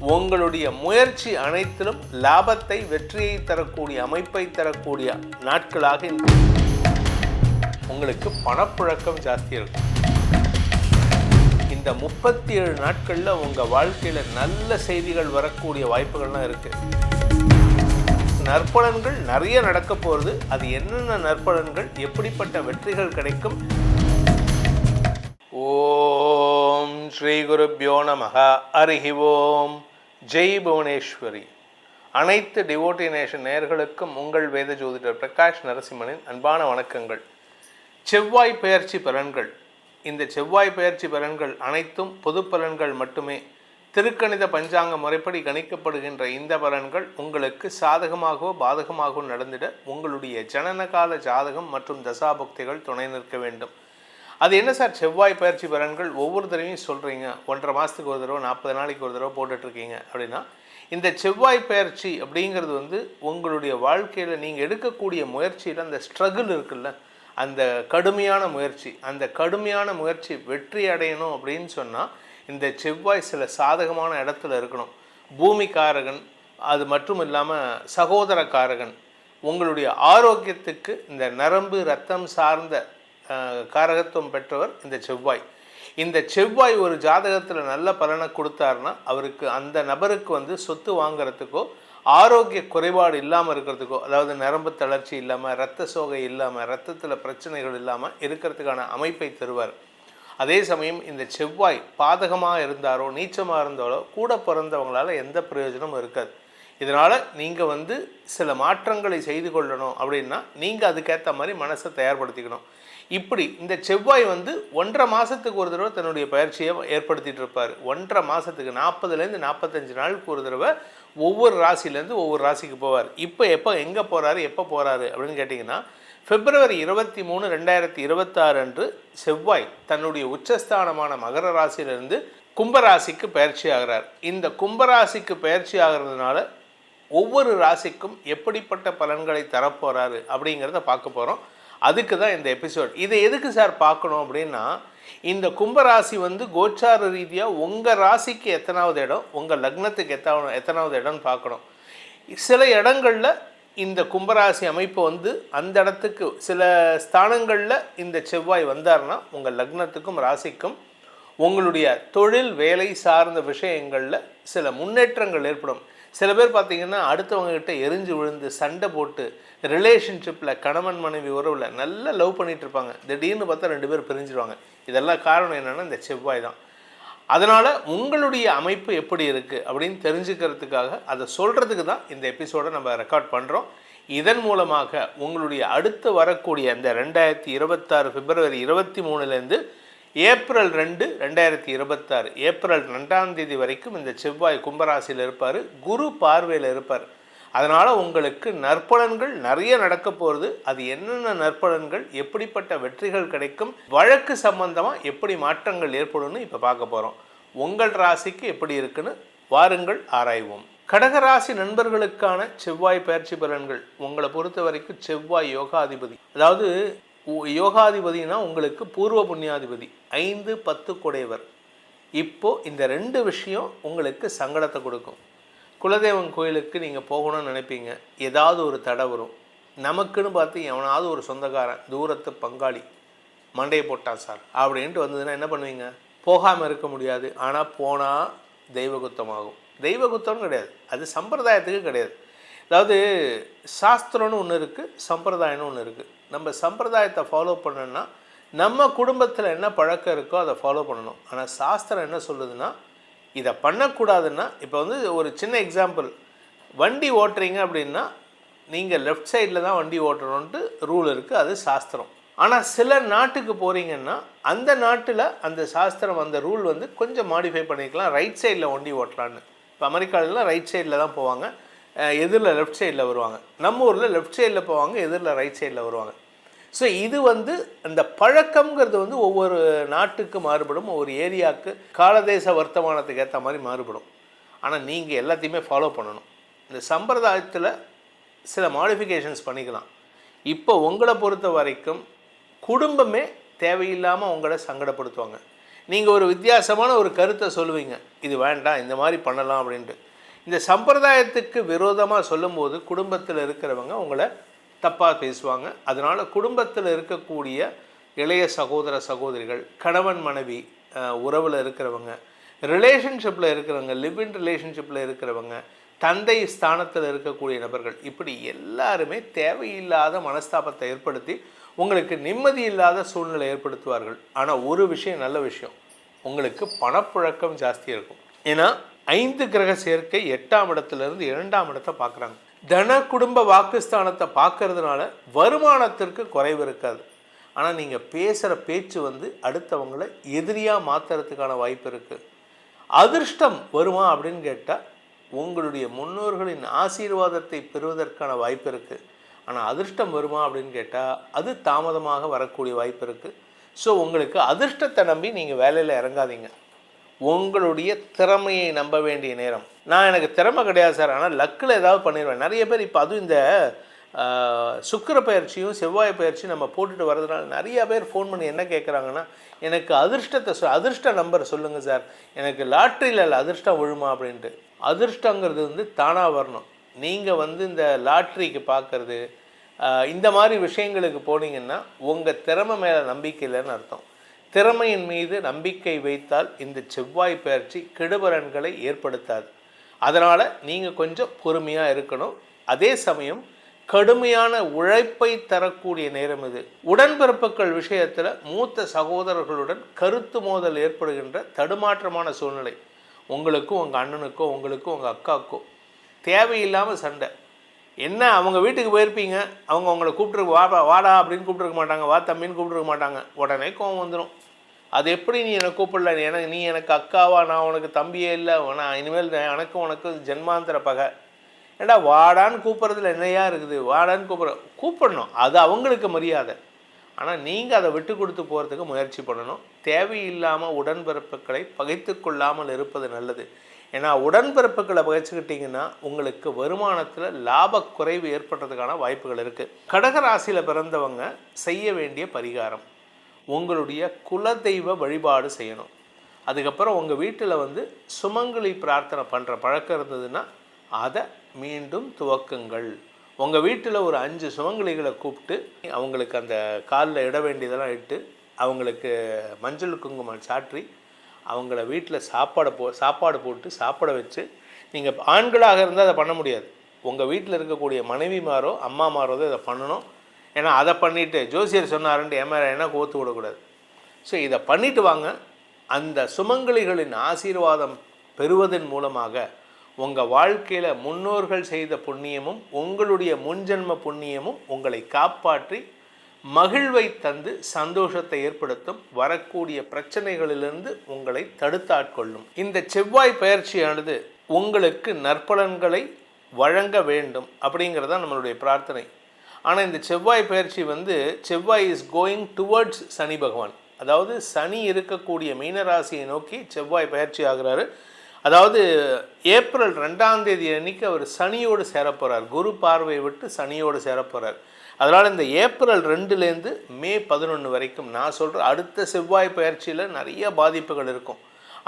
உங்களுடைய முயற்சி அனைத்திலும் லாபத்தை, வெற்றியை தரக்கூடிய அமைப்பை தரக்கூடிய நாட்களாக உங்களுக்கு பணப்புழக்கம் ஜாஸ்தி இருக்கும். இந்த 37 நாட்களில் உங்கள் வாழ்க்கையில் நல்ல செய்திகள் வரக்கூடிய வாய்ப்புகள்லாம் இருக்குது. நற்பலன்கள் நிறைய நடக்க போகிறது. அது என்னென்ன நற்பலன்கள், எப்படிப்பட்ட வெற்றிகள் கிடைக்கும்? ஓம் ஸ்ரீ குருப்யோ நமஹ. ஹரிஹி ஓம். ஜெய் புவனேஸ்வரி. அனைத்து டிவோட்டி நேஷன் நேயர்களுக்கும் உங்கள் வேத ஜோதிடர் பிரகாஷ் நரசிம்மனின் அன்பான வணக்கங்கள். செவ்வாய் பெயர்ச்சி பலன்கள். இந்த செவ்வாய் பெயர்ச்சி பலன்கள் அனைத்தும் பொது பலன்கள் மட்டுமே. திருக்கணித பஞ்சாங்க முறைப்படி கணிக்கப்படுகின்ற இந்த பலன்கள் உங்களுக்கு சாதகமாகவோ பாதகமாகவோ நடந்திட உங்களுடைய ஜனனகால ஜாதகம் மற்றும் தசாபக்திகள் துணை நிற்க வேண்டும். அது என்ன சார் செவ்வாய் பயிற்சி பலன்கள் ஒவ்வொரு தடவையும் சொல்கிறீங்க, 1.5 மாதத்துக்கு ஒரு தடவை 40 நாளைக்கு ஒரு தடவை போட்டுட்ருக்கீங்க அப்படின்னா, இந்த செவ்வாய் பயிற்சி அப்படிங்கிறது உங்களுடைய வாழ்க்கையில் நீங்கள் எடுக்கக்கூடிய முயற்சியில் அந்த ஸ்ட்ரகிள் இருக்குல்ல, அந்த கடுமையான முயற்சி வெற்றி அடையணும் அப்படின்னு சொன்னால் இந்த செவ்வாய் சில சாதகமான இடத்துல இருக்கணும். பூமிக்காரகன், அது மட்டும் இல்லாமல் சகோதரக்காரகன், உங்களுடைய ஆரோக்கியத்துக்கு இந்த நரம்பு ரத்தம் சார்ந்த காரகத்துவம் பெற்றவர் இந்த செவ்வாய். இந்த செவ்வாய் ஒரு ஜாதகத்தில் நல்ல பலனை கொடுத்தாருன்னா அவருக்கு, அந்த நபருக்கு சொத்து வாங்கிறதுக்கோ ஆரோக்கிய குறைபாடு இல்லாமல் இருக்கிறதுக்கோ, அதாவது நரம்பு தளர்ச்சி இல்லாமல், இரத்த சோகை இல்லாமல், இரத்தத்தில் பிரச்சனைகள் இல்லாமல் இருக்கிறதுக்கான அமைப்பை தருவார். அதே சமயம் இந்த செவ்வாய் பாதகமாக இருந்தாரோ நீச்சமாக இருந்தாலோ கூட பிறந்தவங்களால் எந்த பிரயோஜனமும் இருக்காது. இதனால் நீங்கள் சில மாற்றங்களை செய்து கொள்ளணும் அப்படின்னா நீங்கள் அதுக்கேற்ற மாதிரி மனசை தயார்படுத்திக்கணும். இப்படி இந்த செவ்வாய் 1.5 மாதத்துக்கு ஒரு தடவை தன்னுடைய பயிற்சியை ஏற்படுத்திகிட்டு இருப்பார். 1.5 மாதத்துக்கு 40லேருந்து 45 நாளுக்கு ஒரு தடவை ஒவ்வொரு ராசிலேருந்து ஒவ்வொரு ராசிக்கு போவார். இப்போ எங்கே போகிறாரு, எப்போ போகிறாரு அப்படின்னு கேட்டிங்கன்னா, February 23, 2026 அன்று செவ்வாய் தன்னுடைய உச்சஸ்தானமான மகர ராசியிலிருந்து கும்பராசிக்கு பயிற்சி ஆகிறார். இந்த கும்பராசிக்கு பயிற்சி ஆகிறதுனால ஒவ்வொரு ராசிக்கும் எப்படிப்பட்ட பலன்களை தரப்போகிறாரு அப்படிங்கிறத பார்க்க போகிறோம். அதுக்கு தான் இந்த எபிசோட். இதை எதுக்கு சார் பார்க்கணும் அப்படின்னா, இந்த கும்பராசி கோச்சார ரீதியாக உங்கள் ராசிக்கு எத்தனாவது இடம், உங்கள் லக்னத்துக்கு எத்தனாவது இடம்னு பார்க்கணும். சில இடங்களில் இந்த கும்பராசி அமைப்பு அந்த இடத்துக்கு சில ஸ்தானங்களில் இந்த செவ்வாய் வந்தார்னா உங்கள் லக்னத்துக்கும் ராசிக்கும் உங்களுடைய தொழில் வேலை சார்ந்த விஷயங்களில் சில முன்னேற்றங்கள் ஏற்படும். சில பேர் பார்த்திங்கன்னா அடுத்தவங்ககிட்ட எரிஞ்சு விழுந்து சண்டை போட்டு ரிலேஷன்ஷிப்பில் கணவன் மனைவி உறவில் நல்லா லவ் பண்ணிகிட்டு இருப்பாங்க. திடீர்னு பார்த்தா 2 பேர் பிரிஞ்சிடுவாங்க. இதெல்லாம் காரணம் என்னென்னா இந்த செவ்வாய் தான். அதனால் உங்களுடைய அமைப்பு எப்படி இருக்குது அப்படின்னு தெரிஞ்சுக்கிறதுக்காக அதை சொல்கிறதுக்கு தான் இந்த எபிசோடை நம்ம ரெக்கார்ட் பண்ணுறோம். இதன் மூலமாக உங்களுடைய அடுத்து வரக்கூடிய இந்த 2026 February 23லேருந்து April 2, 2026 ஏப்ரல் 2ஆம் தேதி வரைக்கும் இந்த செவ்வாய் கும்பராசியில் இருப்பார். குரு பார்வையில் இருப்பார். அதனால் உங்களுக்கு நற்பலன்கள் நிறைய நடக்க போகிறது. அது என்னென்ன நற்பலன்கள், எப்படிப்பட்ட வெற்றிகள் கிடைக்கும், வழக்கு சம்பந்தமாக எப்படி மாற்றங்கள் ஏற்படும்னு இப்போ பார்க்க போகிறோம். உங்கள் ராசிக்கு எப்படி இருக்குன்னு வாருங்கள் ஆராய்வோம். கடகராசி நண்பர்களுக்கான செவ்வாய் பயிற்சி பலன்கள். உங்களை பொறுத்த வரைக்கும் செவ்வாய் யோகாதிபதி. அதாவது யோகாதிபதினா உங்களுக்கு பூர்வ புண்ணியாதிபதி, 5, 10 குடையவர். இப்போது இந்த 2 விஷயம் உங்களுக்கு சங்கடத்தை கொடுக்கும். குலதெய்வம் கோயிலுக்கு நீங்கள் போகணும்னு நினைப்பீங்க, ஏதாவது ஒரு தடை வரும். நமக்குன்னு பார்த்து எவனாவது ஒரு சொந்தக்காரன், தூரத்து பங்காளி மண்டையை போட்டான் சார் அப்படின்ட்டு வந்ததுன்னா என்ன பண்ணுவீங்க? போகாமல் இருக்க முடியாது. ஆனால் போனால் தெய்வகுத்தமாகும். தெய்வகுத்தம்னு கிடையாது, அது சம்பிரதாயத்துக்கு கிடையாது. அதாவது சாஸ்திரம்னு ஒன்று இருக்குது, சம்பிரதாயம்னு ஒன்று இருக்குது. நம்ம சம்பிரதாயத்தை ஃபாலோ பண்ணணும்னா நம்ம குடும்பத்தில் என்ன பழக்கம் இருக்கோ அதை ஃபாலோ பண்ணணும். ஆனால் சாஸ்திரம் என்ன சொல்லுதுன்னா இதை பண்ணக்கூடாதுன்னா, இப்போ ஒரு சின்ன எக்ஸாம்பிள், வண்டி ஓட்டுறீங்க அப்படின்னா நீங்கள் லெஃப்ட் சைடில் தான் வண்டி ஓட்டணுன்ட்டு ரூல் இருக்குது, அது சாஸ்திரம். ஆனால் சில நாட்டுக்கு போகிறீங்கன்னா அந்த நாட்டில் அந்த சாஸ்திரம், அந்த ரூல் கொஞ்சம் மாடிஃபை பண்ணிக்கலாம், ரைட் சைடில் வண்டி ஓட்டலான்னு. இப்போ அமெரிக்காவிலாம் ரைட் சைடில் தான் போவாங்க, எதிரில் லெஃப்ட் சைடில் வருவாங்க. நம்ம ஊரில் லெஃப்ட் சைடில் போவாங்க, எதிரில் ரைட் சைடில் வருவாங்க. ஸோ இது அந்த பழக்கங்கிறது ஒவ்வொரு நாட்டுக்கு மாறுபடும், ஒவ்வொரு ஏரியாவுக்கு காலதேச வர்த்தமானத்துக்கு ஏற்ற மாதிரி மாறுபடும். ஆனால் நீங்கள் எல்லாத்தையுமே ஃபாலோ பண்ணணும். இந்த சம்பிரதாயத்தில் சில மாடிஃபிகேஷன்ஸ் பண்ணிக்கலாம். இப்போ உங்களை பொறுத்த வரைக்கும் குடும்பமே தேவையில்லாமல் உங்களை சங்கடப்படுத்துவாங்க. நீங்கள் ஒரு வித்தியாசமான ஒரு கருத்தை சொல்லுவீங்க, இது வேண்டாம் இந்த மாதிரி பண்ணலாம் அப்படின்ட்டு. இந்த சம்பிரதாயத்துக்கு விரோதமாக சொல்லும்போது குடும்பத்தில் இருக்கிறவங்க உங்களை தப்பாக பேசுவாங்க. அதனால் குடும்பத்தில் இருக்கக்கூடிய இளைய சகோதர சகோதரிகள், கணவன் மனைவி உறவில் இருக்கிறவங்க, ரிலேஷன்ஷிப்பில் இருக்கிறவங்க, லிவ் இன் ரிலேஷன்ஷிப்பில் இருக்கிறவங்க, தந்தை ஸ்தானத்தில் இருக்கக்கூடிய நபர்கள், இப்படி எல்லாருமே தேவையில்லாத மனஸ்தாபத்தை ஏற்படுத்தி உங்களுக்கு நிம்மதி இல்லாத சூழ்நிலை ஏற்படுத்துவார்கள். ஆனால் ஒரு விஷயம், நல்ல விஷயம், உங்களுக்கு பணப்புழக்கம் ஜாஸ்தியாக இருக்கும். ஏன்னா 5 கிரக சேர்க்கை 8ஆம் இடத்துலேருந்து 2ஆம் இடத்தை பார்க்குறாங்க. தன குடும்ப வாக்குஸ்தானத்தை பார்க்கறதுனால வருமானத்திற்கு குறைவு இருக்காது. ஆனால் நீங்கள் பேசுகிற பேச்சு அடுத்தவங்களை எதிரியாக மாற்றுறதுக்கான வாய்ப்பு இருக்குது. அதிர்ஷ்டம் வருமா அப்படின்னு கேட்டால் உங்களுடைய முன்னோர்களின் ஆசீர்வாதத்தை பெறுவதற்கான வாய்ப்பு இருக்குது. ஆனால் அதிர்ஷ்டம் வருமா அப்படின்னு கேட்டால் அது தாமதமாக வரக்கூடிய வாய்ப்பு இருக்குது. ஸோ உங்களுக்கு அதிர்ஷ்டத்தை நம்பி நீங்கள் வேலையில் இறங்காதீங்க. உங்களுடைய திறமையை நம்ப வேண்டிய நேரம். நான் எனக்கு திறமை கிடையாது சார், ஆனால் லக்கில் ஏதாவது பண்ணிடுவேன். நிறைய பேர் இப்போ அதுவும் இந்த சுக்கிர பயிற்சியும் செவ்வாய் பயிற்சியும் நம்ம போட்டுட்டு வர்றதுனால நிறைய பேர் ஃபோன் பண்ணி என்ன கேட்குறாங்கன்னா, எனக்கு அதிர்ஷ்ட நம்பர் சொல்லுங்கள் சார், எனக்கு லாட்ரியில் அதிர்ஷ்டம் விழுமா அப்படின்ட்டு. அதிர்ஷ்டங்கிறது தானாக வரணும். நீங்கள் இந்த லாட்ரிக்கு பார்க்குறது இந்த மாதிரி விஷயங்களுக்கு போனீங்கன்னா உங்கள் திறமை மேலே நம்பிக்கை இல்லைன்னு அர்த்தம். திறமையின் மீது நம்பிக்கை வைத்தால் இந்த செவ்வாய் பயிற்சி கெடுபலன்களை ஏற்படுத்தாது. அதனால் நீங்கள் கொஞ்சம் பொறுமையாக இருக்கணும். அதே சமயம் கடுமையான உழைப்பை தரக்கூடிய நேரம் இது. உடன்பிறப்புகள் விஷயத்தில் மூத்த சகோதரர்களுடன் கருத்து மோதல் ஏற்படுகின்ற தடுமாற்றமான சூழ்நிலை. உங்களுக்கும் உங்கள் அண்ணனுக்கோ உங்களுக்கும் உங்கள் அக்காவுக்கோ தேவையில்லாமல் சண்டை. என்ன, அவங்க வீட்டுக்கு போயிருப்பீங்க, அவங்க உங்களை கூப்பிட்ருக்கு வாடா அப்படின்னு கூப்பிட்ருக்க மாட்டாங்க, வா தம்பின்னு கூப்பிட்ருக்க மாட்டாங்க. உடனே கோவம் வந்துடும். அது எப்படி நீ என்னை கூப்பிடல, நீ எனக்கு அக்காவா, நான் உனக்கு தம்பியே இல்லை, நான் இனிமேல் உனக்கு ஜென்மாந்திர பகை. ஏடா வாடான்னு கூப்பிட்றதுல என்னையா இருக்குது, வாடான்னு கூப்பிடணும், அது அவங்களுக்கு மரியாதை. ஆனால் நீங்கள் அதை விட்டு கொடுத்து போகிறதுக்கு முயற்சி பண்ணணும். தேவையில்லாமல் உடன்பிறப்புகளை பகைத்து கொள்ளாமல் இருப்பது நல்லது. ஏன்னா உடன்பிறப்புகளை பகைச்சிக்கிட்டிங்கன்னா உங்களுக்கு வருமானத்தில் லாப குறைவு ஏற்படுறதுக்கான வாய்ப்புகள் இருக்குது. கடகராசியில் பிறந்தவங்க செய்ய வேண்டிய பரிகாரம், உங்களுடைய குலதெய்வ வழிபாடு செய்யணும். அதுக்கப்புறம் உங்கள் வீட்டில் சுமங்கலி பிரார்த்தனை பண்ணுற பழக்கம் இருந்ததுன்னா அதை மீண்டும் துவக்குங்கள். உங்கள் வீட்டில் ஒரு 5 சுமங்கலிகளை கூப்பிட்டு அவங்களுக்கு அந்த காலில் இட வேண்டியதெல்லாம் இட்டு அவங்களுக்கு மஞ்சள் குங்குமம் சாற்றி அவங்கள வீட்டில் சாப்பாடு போட்டு சாப்பிட வச்சு, நீங்கள் ஆண்களாக இருந்தால் அதை பண்ண முடியாது, உங்கள் வீட்டில் இருக்கக்கூடிய மனைவிமாரோ அம்மாமாரோ இதை பண்ணணும். ஏன்னா அதை பண்ணிவிட்டு ஜோசியர் சொன்னாருன்ட்டு என்ன கோத்து விடக்கூடாது. ஸோ இதை பண்ணிவிட்டு வாங்க. அந்த சுமங்கலிகளின் ஆசீர்வாதம் பெறுவதன் மூலமாக உங்கள் வாழ்க்கையில் முன்னோர்கள் செய்த புண்ணியமும் உங்களுடைய முன்ஜென்ம புண்ணியமும் உங்களை காப்பாற்றி மகிழ்வை தந்து சந்தோஷத்தை ஏற்படுத்தும். வரக்கூடிய பிரச்சனைகளிலிருந்து உங்களை தடுத்தாட்கொள்ளும். இந்த செவ்வாய் பயிற்சியானது உங்களுக்கு நற்பலன்களை வழங்க வேண்டும் அப்படிங்கிறது தான் நம்மளுடைய பிரார்த்தனை. ஆனால் இந்த செவ்வாய் பயிற்சி செவ்வாய் இஸ் கோயிங் டுவர்ட்ஸ் சனி பகவான். அதாவது சனி இருக்கக்கூடிய மீனராசியை நோக்கி செவ்வாய் பயிற்சி ஆகிறாரு. அதாவது ஏப்ரல் 2ஆம் தேதி அன்னைக்கு அவர் சனியோடு சேரப்போகிறார். குரு பார்வை விட்டு சனியோடு சேரப்போகிறார். அதனால் இந்த ஏப்ரல் 2லேருந்து மே 11 வரைக்கும் நான் சொல்கிற அடுத்த செவ்வாய் பயிற்சியில் நிறைய பாதிப்புகள் இருக்கும்.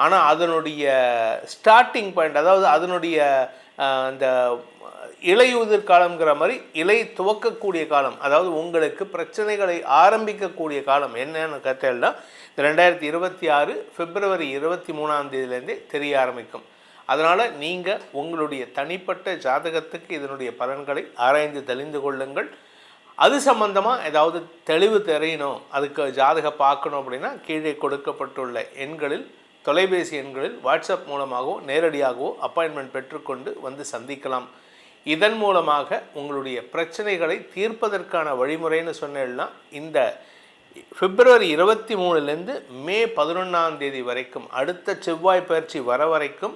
ஆனால் அதனுடைய ஸ்டார்டிங் பாயிண்ட், அதாவது அதனுடைய இந்த இலையுதிர் காலங்கிற மாதிரி இலை துவக்கக்கூடிய காலம், அதாவது உங்களுக்கு பிரச்சனைகளை ஆரம்பிக்கக்கூடிய காலம் என்னன்னு கேட்டேன்னா இந்த 2026 பிப்ரவரி 23ஆம் தேதியிலேருந்தே தெரிய ஆரம்பிக்கும். அதனால் நீங்கள் உங்களுடைய தனிப்பட்ட ஜாதகத்துக்கு இதனுடைய பலன்களை ஆராய்ந்து தெளிந்து கொள்ளுங்கள். அது சம்பந்தமாக ஏதாவது தெளிவு தெரியணும், அதுக்கு ஜாதக பார்க்கணும் அப்படின்னா கீழே கொடுக்கப்பட்டுள்ள எண்களில், தொலைபேசி எண்களில் வாட்ஸ்அப் மூலமாகவோ நேரடியாகவோ அப்பாயின்மெண்ட் பெற்றுக்கொண்டு சந்திக்கலாம். இதன் மூலமாக உங்களுடைய பிரச்சனைகளை தீர்ப்பதற்கான வழிமுறைன்னு சொன்னேன்னா இந்த பிப்ரவரி 23லேருந்து மே 11ஆம் தேதி வரைக்கும் அடுத்த செவ்வாய் பயிற்சி வர வரைக்கும்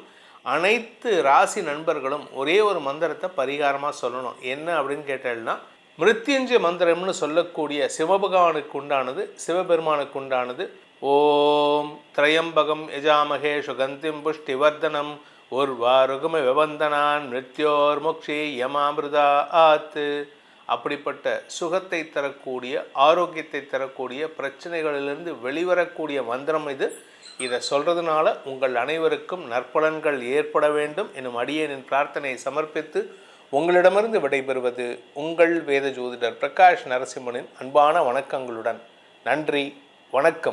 அனைத்து ராசி நண்பர்களும் ஒரே ஒரு மந்திரத்தை பரிகாரமாக சொல்லணும். என்ன அப்படின்னு கேட்டேன்னா மிருத்யுஞ்சய மந்திரம்னு சொல்லக்கூடிய சிவபகவானுக்கு உண்டானது, சிவபெருமானுக்கு உண்டானது. ஓம் திரையம்பகம் யஜாமகே சுகந்திம் புஷ்டிவர்தனம் உர்வாருகும விவந்தனான் மிருத்யோர் முக்ஷி யமாமிருதா ஆத்து. அப்படிப்பட்ட சுகத்தை தரக்கூடிய, ஆரோக்கியத்தை தரக்கூடிய, பிரச்சனைகளிலிருந்து வெளிவரக்கூடிய மந்திரம் இது. இதை சொல்கிறதுனால உங்கள் அனைவருக்கும் நற்பலன்கள் ஏற்பட வேண்டும் எனும் அடியேனின் பிரார்த்தனையை சமர்ப்பித்து உங்களிடமிருந்து விடைபெறுவது உங்கள் வேத ஜோதிடர் பிரகாஷ் நரசிம்மனின் அன்பான வணக்கங்களுடன். நன்றி, வணக்கம்.